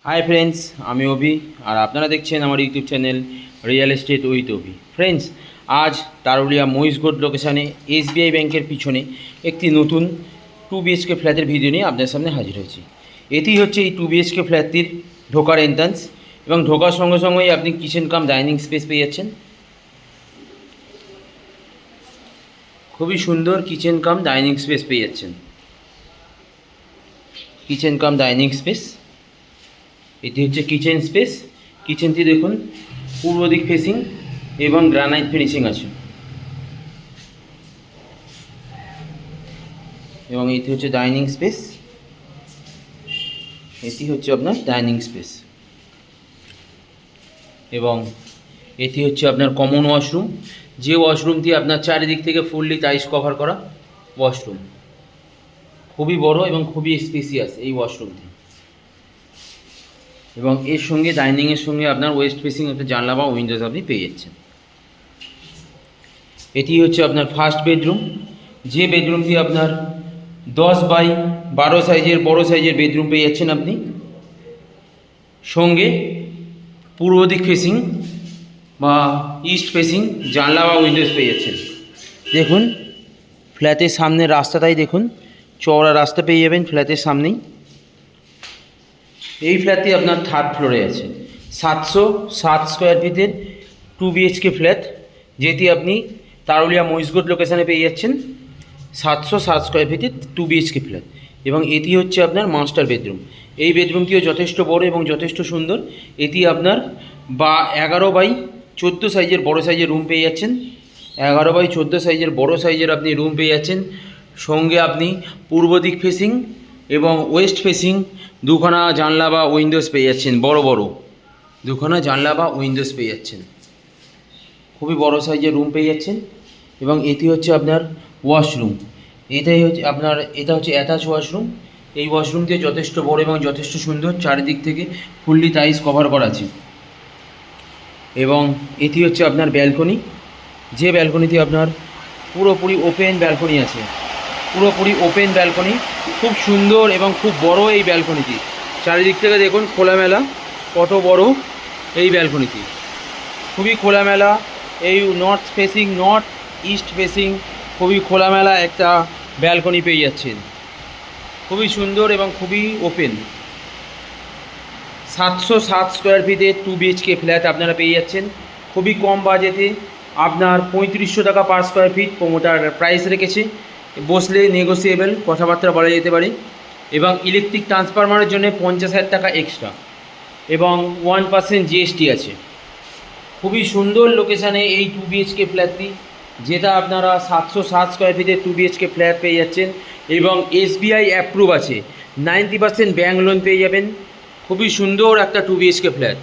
Hi friends, আমি অভি আর আপনারা দেখছেন আমার YouTube channel real estate with Abhi. Friends, আজ তারুলিয়া মহিষগড় লোকেশানে এসবিআই ব্যাংকের পিছনে একটি নতুন 2 BHK ফ্ল্যাটের ভিডিও নিয়ে আপনাদের সামনে হাজির হয়েছি। এটি হচ্ছে এই 2 BHK ফ্ল্যাটটির ঢোকার এন্ট্রান্স এবং ঢোকার সঙ্গে সঙ্গেই আপনি কিচেন কাম ডাইনিং স্পেস পেয়ে যাচ্ছেন। খুবই সুন্দর কিচেন কাম ডাইনিং স্পেস পেয়ে যাচ্ছেন। কিচেন কাম ডাইনিং স্পেস, এটি হচ্ছে কিচেন স্পেস। কিচেনটি দেখুন পূর্ব দিক ফেসিং এবং গ্রানাইট ফিনিশিং আছে। এবং এটি হচ্ছে ডাইনিং স্পেস, এটি হচ্ছে আপনার ডাইনিং স্পেস। এবং এটি হচ্ছে আপনার কমন ওয়াশরুম, যে ওয়াশরুমটি আপনার চারিদিক থেকে ফুললি টাইলস কভার করা ওয়াশরুম। খুবই বড় এবং খুবই স্পেসিয়াস এই ওয়াশরুমটি। এবং এর সঙ্গে ডাইনিংয়ের সঙ্গে আপনার ওয়েস্ট ফেসিং একটা জানলা বা উইন্ডোজ আপনি পেয়ে যাচ্ছেন। এটি হচ্ছে আপনার ফার্স্ট বেডরুম, যে বেডরুমটি আপনার 10x12 সাইজের বড় সাইজের বেডরুম পেয়ে যাচ্ছেন আপনি। সঙ্গে পূর্ব দিক ফেসিং বা ইস্ট ফেসিং জানলা বা উইন্ডোজ পেয়ে যাচ্ছেন। দেখুন ফ্ল্যাটের সামনের রাস্তাটাই দেখুন, চওড়া রাস্তা পেয়ে যাবেন ফ্ল্যাটের সামনেই। এই ফ্ল্যাটটি আপনার থার্ড ফ্লোরে আছে। 707 স্কোয়ার ফিটের 2 BHK ফ্ল্যাট, যেটি আপনি তারুলিয়া মহিষগড় লোকেশানে পেয়ে যাচ্ছেন। 707 স্কোয়ার ফিটের 2 BHK ফ্ল্যাট এবং এটি হচ্ছে আপনার মাস্টার বেডরুম। এই বেডরুমটিও যথেষ্ট বড় এবং যথেষ্ট সুন্দর। এটি আপনার 11x14 সাইজের বড় সাইজের রুম পেয়ে যাচ্ছেন। 11x14 সাইজের বড় সাইজের আপনি রুম পেয়ে যাচ্ছেন। সঙ্গে আপনি পূর্ব দিক ফেসিং এবং ওয়েস্ট ফেসিং দুখানা জানলা বা উইন্ডোজ পেয়ে যাচ্ছেন। বড় বড় দুখানা জানলা বা উইন্ডোজ পেয়ে যাচ্ছেন। খুবই বড় সাইজের রুম পেয়ে যাচ্ছেন। এবং এটি হচ্ছে আপনার ওয়াশরুম, এটা হচ্ছে অ্যাটাচ ওয়াশরুম। এই ওয়াশরুমটি যথেষ্ট বড় এবং যথেষ্ট সুন্দর, চারিদিক থেকে ফুললি টাইলস কভার করা আছে। এবং এটি হচ্ছে আপনার ব্যালকনি, যে ব্যালকনিটি আপনার পুরোপুরি ওপেন ব্যালকনি আছে। পুরোপুরি ওপেন ব্যালকনি, খুব সুন্দর এবং খুব বড় এই ব্যালকনিটি। চারিদিক থেকে দেখুন খোলামেলা, কত বড় এই ব্যালকনিটি। খুবই খোলামেলা, এই north facing north east facing খুবই খোলামেলা একটা ব্যালকনি পেয়ে যাচ্ছেন। খুবই সুন্দর এবং খুবই ওপেন। 707 স্কোয়ার ফিটের 2 BHK ফ্ল্যাট আপনারা পেয়ে যাচ্ছেন খুবই কম বাজেটে। আপনার 3500 টাকা per square feet promoter price রেখেছে। বসলে নেগোসিয়েবল কথাবার্তা বলা যেতে পারে। এবং ইলেকট্রিক ট্রান্সফরমারের জন্য 50,000 টাকা এক্সট্রা এবং 1% GST আছে। খুবই সুন্দর লোকেশানে এই 2 BHK ফ্ল্যাটটি, যেটা আপনারা 707 স্কোয়ার ফিটের 2 BHK ফ্ল্যাট পেয়ে যাচ্ছেন। এবং SBI অ্যাপ্রুভ আছে, 90% ব্যাঙ্ক লোন পেয়ে যাবেন। খুবই সুন্দর একটা 2 BHK ফ্ল্যাট।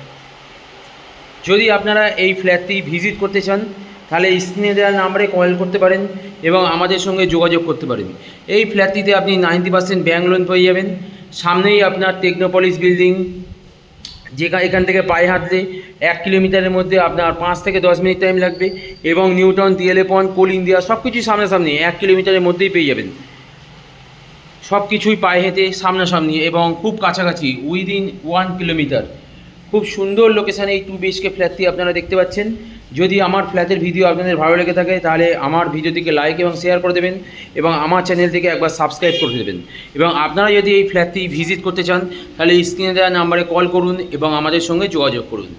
যদি আপনারা এই ফ্ল্যাটটি ভিজিট করতে চান তাহলে স্ক্রিনে দেওয়া নাম্বারে কল করতে পারেন এবং আমাদের সঙ্গে যোগাযোগ করতে পারেন। এই ফ্ল্যাটটিতে আপনি 90% ব্যাঙ্ক লোন পেয়ে যাবেন। সামনেই আপনার টেকনোপলিস বিল্ডিং, এখান থেকে পায়ে হাঁটলে 1 কিলোমিটারের মধ্যে আপনার 5 থেকে 10 মিনিট টাইম লাগবে। এবং নিউটাউন, DLA পয়েন্ট, কোল ইন্ডিয়া সব কিছুই সামনাসামনি, 1 কিলোমিটারের মধ্যেই পেয়ে যাবেন। সব কিছুই পায়ে হেঁটে সামনাসামনি এবং খুব কাছাকাছি, উইদিন 1 কিলোমিটার। খুব সুন্দর লোকেশানে এই 2 BHK ফ্ল্যাটটি আপনারা দেখতে পাচ্ছেন। যদি আমার ফ্ল্যাটের ভিডিও আপনাদের ভালো লেগে থাকে তাহলে আমার ভিডিওটিকে লাইক এবং শেয়ার করে দেবেন এবং আমার চ্যানেলটিকে একবার সাবস্ক্রাইব করে দেবেন। এবং আপনারা যদি এই ফ্ল্যাটটি ভিজিট করতে চান তাহলে স্ক্রিনে দেওয়া নাম্বারে কল করুন এবং আমাদের সঙ্গে যোগাযোগ করুন।